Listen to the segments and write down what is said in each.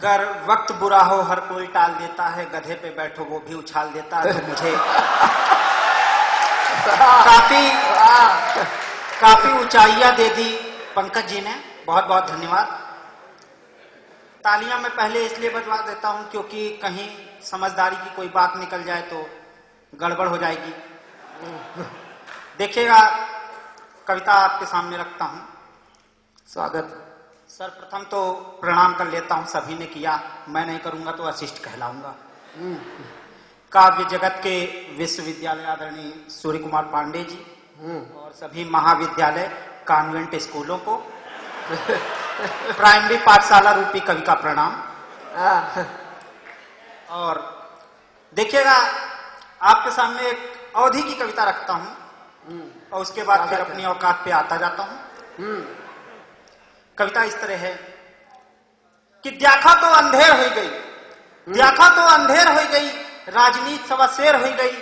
गर वक्त बुरा हो हर कोई टाल देता है, गधे पे बैठो वो भी उछाल देता है। तो मुझे काफी ऊंचाइयां दे दी पंकज जी ने, बहुत बहुत धन्यवाद। तालियां मैं पहले इसलिए बजवा देता हूं क्योंकि कहीं समझदारी की कोई बात निकल जाए तो गड़बड़ हो जाएगी। देखिएगा, कविता आपके सामने रखता हूं। स्वागत। सर्वप्रथम तो प्रणाम कर लेता हूं, सभी ने किया, मैं नहीं करूंगा तो अशिष्ट कहलाऊंगा। काव्य जगत के विश्वविद्यालय आदरणीय सूर्य कुमार पांडे जी और सभी महाविद्यालय कॉन्वेंट स्कूलों को प्राइमरी पाठशाला रूपी कवि का प्रणाम। और देखिएगा, आपके सामने एक अवधि की कविता रखता हूं और उसके बाद फिर अपनी औकात पे आता जाता हूं। कविता इस तरह है कि द्याखा तो अंधेर हो गई, द्याखा तो अंधेर हो गई, राजनीति सवा शेर हो गई।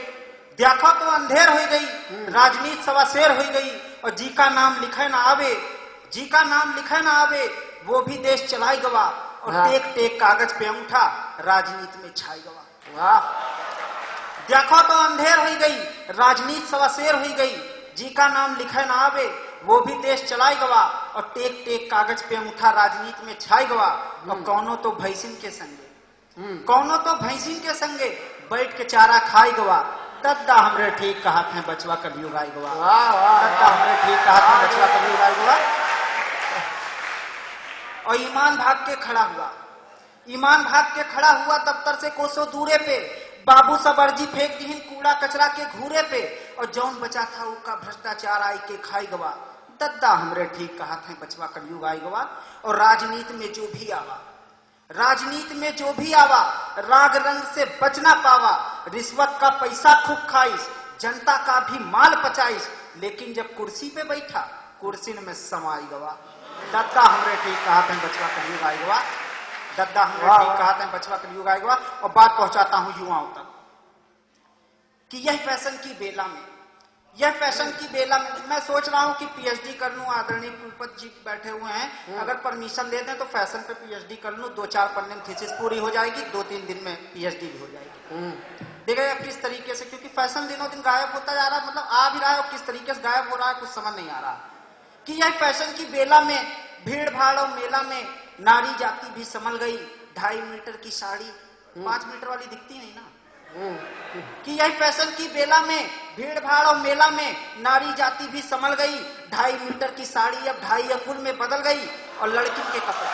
द्याखा तो अंधेर हो गई, राजनीति सवा शेर हो गई। और जी का नाम लिखे ना आवे, जी का नाम लिखे ना आवे, वो भी देश चलाई गवा। और टेक टेक कागज पे अंगूठा, राजनीति में छाई गवा। द्याखा तो अंधेर हो गई, राजनीति सवा शेर हो गई। जी का नाम लिखे ना आवे, वो भी देश चलाई गवा। और टेक टेक कागज पे अंगूठा, राजनीति में छाई गवा। और कौनो तो भैंसिन के संगे, कौनो तो भैंसिन के संगे बैठ के चारा खाई गवा। दद्दा हमरे ठीक कहा थे बचवा कलियुग आई गवा। दद्दा हमरे ठीक कहा थे बचवा कलियुग आई गवा। और ईमान भाग के खड़ा हुआ, ईमान भाग के खड़ा हुआ दफ्तर से कोसों दूरे पे। बाबू सब अर्जी फेंक दीन कूड़ा कचरा के घूरे पे। और जौन बचा था उसका भ्रष्टाचार आई के खाई गवा। दद्दा हमरे ठीक कहा थे बचवा कलियुग आई गवा। और राजनीति में जो भी आवा, राजनीति में जो भी आवा, राग रंग से बच ना पावा। रिश्वत का पैसा खूब खाइस, जनता का भी माल पचाइस। लेकिन जब कुर्सी पे बैठा, कुर्सी में समाई गवा। दद्दा हमरे ठीक कहा थे बचवा कलियुग आई गवा। दद्दा हमरे ठीक कहा थे बचवा कलियुग आई गवा। और बात पहुंचाता हूं युवाओं तक कि यह फैशन की बेला में, यह फैशन की बेला में मैं सोच रहा हूं कि पीएचडी कर लूं। आदरणीय कुलपति जी बैठे हुए हैं, अगर परमिशन दे दें तो फैशन पे पीएचडी कर लूं। 2-4 पन्ने में थीसिस पूरी हो जाएगी, 2-3 दिन में पीएचडी भी हो जाएगी। देखिएगा किस तरीके से, क्योंकि फैशन दिनों दिन गायब होता जा रहा है, मतलब आ भी रहा है और किस तरीके से गायब हो रहा है कुछ समझ नहीं आ रहा। कि यह फैशन की बेला में, भीड़ भाड़ और मेला में नारी जाति भी संभल गई। 2.5 मीटर की साड़ी 5 मीटर वाली दिखती नहीं ना। कि यह फैशन की बेला में, भीड़ भाड़ और मेला में नारी जाति भी संभल गई। 2.5 मीटर की साड़ी अब 2.5 अंगुल में बदल गई। और लड़की के कपड़े,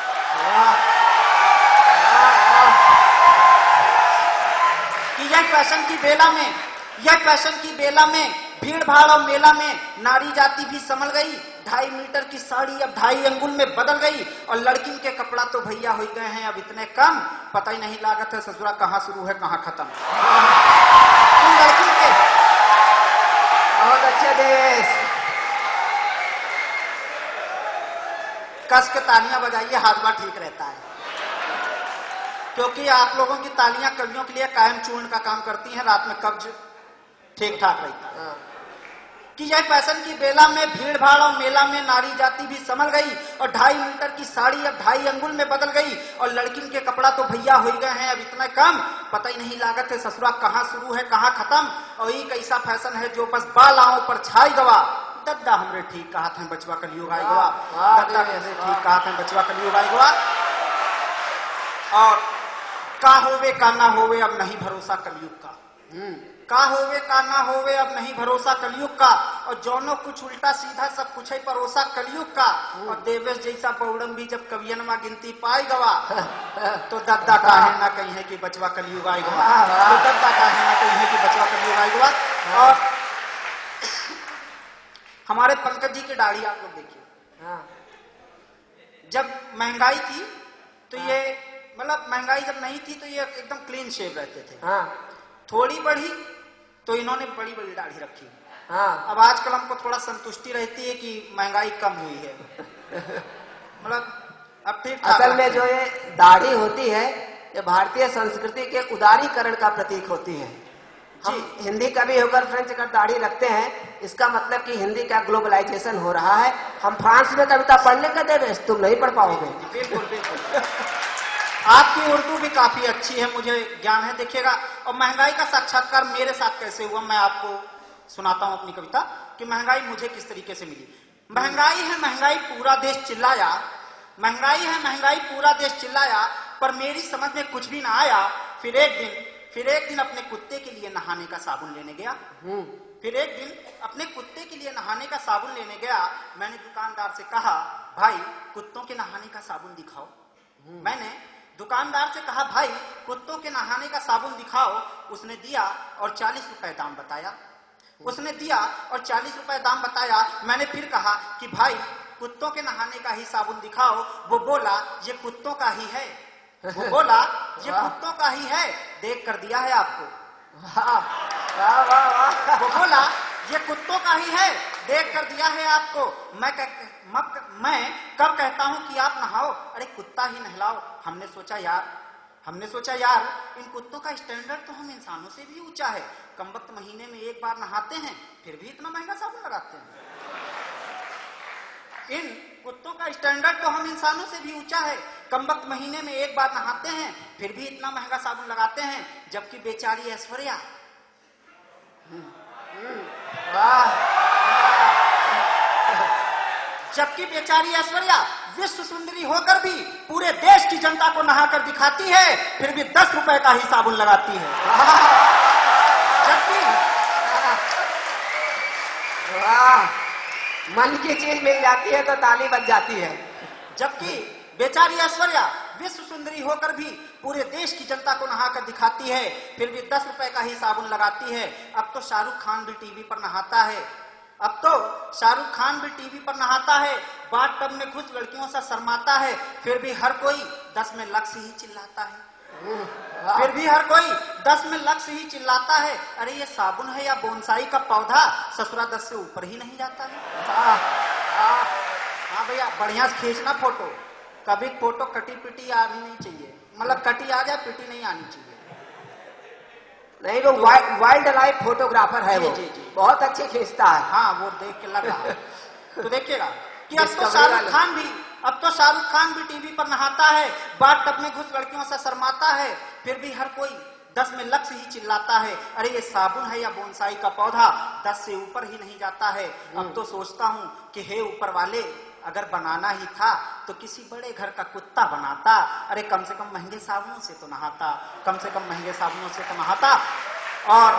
कि यह फैशन की बेला में, यह फैशन की बेला में, भीड़ भाड़ और मेला में नारी जाति भी संभल गई। 2.5 मीटर की साड़ी अब 2.5 अंगुल में बदल गई। और लड़की के कपड़ा तो भैया हो गए हैं अब इतने कम, पता ही नहीं लागत है ससुरा कहाँ शुरू है कहाँ खत्म। लड़की के बहुत अच्छे देश। कस के तालियां बजाइए, हाजमा ठीक रहता है। क्योंकि आप लोगों की तालियां कवियों के लिए कायम चूर्ण का काम करती हैं, रात में कब्ज ठीक ठाक रहता है। कि यह फैशन की बेला में, भीड़ भाड़ और मेला में नारी जाति भी संभल गई। और 2.5 मीटर की साड़ी अब 2.5 अंगुल में बदल गई। और लड़किन के कपड़ा तो भैया हो गए हैं अब इतना कम, पता ही नहीं लागत है ससुरा कहाँ शुरू है कहाँ खत्म। और एक ऐसा फैशन है जो बस बालाओं पर छाई गवा। दद्दा हमरे ठीक कहा थे बचवा कलियुग आई गवा। दद्दा हमरे ठीक कहा थे बचवा कलियुग आई गवा। और का होवे का ना होवे अब नहीं भरोसा कलयुग का। का होवे का ना होवे अब नहीं भरोसा कलयुग का। और जौनो कुछ उल्टा सीधा सब कुछ है परोसा कलयुग का। और देवेश जैसा पौड़म भी जब कवियन में गिनती पाई गवा। तो दद्दा काहे ना कही है कि बचवा कलयुग आई गवा। तो दद्दा काहे ना कही है कि बचवा कलयुग आई गवा। और हमारे पंकज जी की दाढ़ी आप लोग देखिए, जब महंगाई थी तो ये, मतलब महंगाई जब नहीं थी तो ये एकदम क्लीन शेव रहते थे। थोड़ी बढ़ी तो इन्होंने बड़ी बड़ी दाढ़ी रखी। अब आजकल हमको थोड़ा संतुष्टि रहती है कि महंगाई कम हुई है, मतलब अब ठीक। असल में जो ये दाढ़ी होती है ये भारतीय संस्कृति के उदारीकरण का प्रतीक होती है। हम हिंदी कवि होकर फ्रेंच का दाढ़ी रखते हैं, इसका मतलब कि हिंदी का ग्लोबलाइजेशन हो रहा है। हम फ्रांस में कविता पढ़ने का दे रहे, तुम नहीं पढ़ पाओगे। बिल्कुल बिल्कुल। आपकी उर्दू भी काफी अच्छी है, मुझे ज्ञान है। देखिएगा, और महंगाई का साक्षात्कार मेरे साथ कैसे हुआ, मैं आपको सुनाता हूं अपनी कविता कि महंगाई मुझे किस तरीके से मिली। महंगाई है महंगाई पूरा देश चिल्लाया, महंगाई है महंगाई पूरा देश चिल्लाया, पर मेरी समझ में कुछ भी ना आया। फिर एक दिन अपने कुत्ते के लिए नहाने का साबुन लेने गया। फिर एक दिन अपने कुत्ते के लिए नहाने का साबुन लेने गया। मैंने दुकानदार से कहा, भाई कुत्तों के नहाने का साबुन दिखाओ। मैंने दुकानदार से कहा, भाई कुत्तों के नहाने का साबुन दिखाओ। उसने दिया और 40 रुपए दाम बताया। उसने दिया और 40 रुपए दाम बताया। मैंने फिर कहा कि भाई कुत्तों के नहाने का ही साबुन दिखाओ। वो बोला, ये कुत्तों का ही है। वो बोला, ये कुत्तों का ही है, देख कर दिया है आपको। वो बोला, ये कुत्तों का ही है, देख कर दिया है आपको। मैं कब कहता हूं कि आप नहाओ, अरे कुत्ता ही नहलाओ। हमने सोचा यार इन कुत्तों का स्टैंडर्ड तो हम इंसानों से भी ऊंचा है। कमबख्त महीने में एक बार नहाते हैं, फिर भी इतना महंगा साबुन लगाते हैं। इन कुत्तों का स्टैंडर्ड तो हम इंसानों से भी ऊंचा है। कमबख्त महीने में एक बार नहाते हैं, फिर भी इतना महंगा साबुन लगाते हैं। जबकि बेचारी ऐश्वर्या, जबकि बेचारी ऐश्वर्या विश्व सुंदरी होकर भी पूरे देश की जनता को नहाकर दिखाती है, फिर भी 10 रुपए का ही साबुन लगाती है। मन की चीज मिल जाती है तो ताली बज जाती है। जबकि बेचारी ऐश्वर्या विश्व सुंदरी होकर भी पूरे देश की जनता को नहाकर दिखाती है, फिर भी 10 रुपए का ही साबुन लगाती है। अब तो शाहरुख खान भी टीवी पर नहाता है। अब तो शाहरुख खान भी टीवी पर नहाता है। बाथ टब में घुस लड़कियों से शर्माता है, फिर भी हर कोई 10 में लक्ष्य ही चिल्लाता है। फिर भी हर कोई 10 में लक्ष्य ही चिल्लाता है। अरे ये साबुन है या बोनसाई का पौधा, ससुरा 10 से ऊपर ही नहीं जाता है। हाँ भैया, बढ़िया से खींचना फोटो, कभी फोटो कटी पिटी आनी नहीं चाहिए, मतलब कटी आ जाए पिटी नहीं आनी चाहिए। नहीं, वो वाइल्ड लाइफ फोटोग्राफर है। वो जी, जी। बहुत अच्छे खींचता है। हाँ, वो देख के लगा। तो देखिएगा कि अब तो शाहरुख खान भी टीवी पर नहाता है, बाथ टब में घुस लड़कियों से शर्माता है, फिर भी हर कोई 10 में लक्ष्य ही चिल्लाता है। अरे ये साबुन है या बोनसाई का पौधा, 10 से ऊपर ही नहीं जाता है। अब तो सोचता हूँ कि हे ऊपर वाले, अगर बनाना ही था तो किसी बड़े घर का कुत्ता बनाता। अरे कम से कम महंगे साबुनों से तो नहाता, कम से कम महंगे साबुनों से तो नहाता। और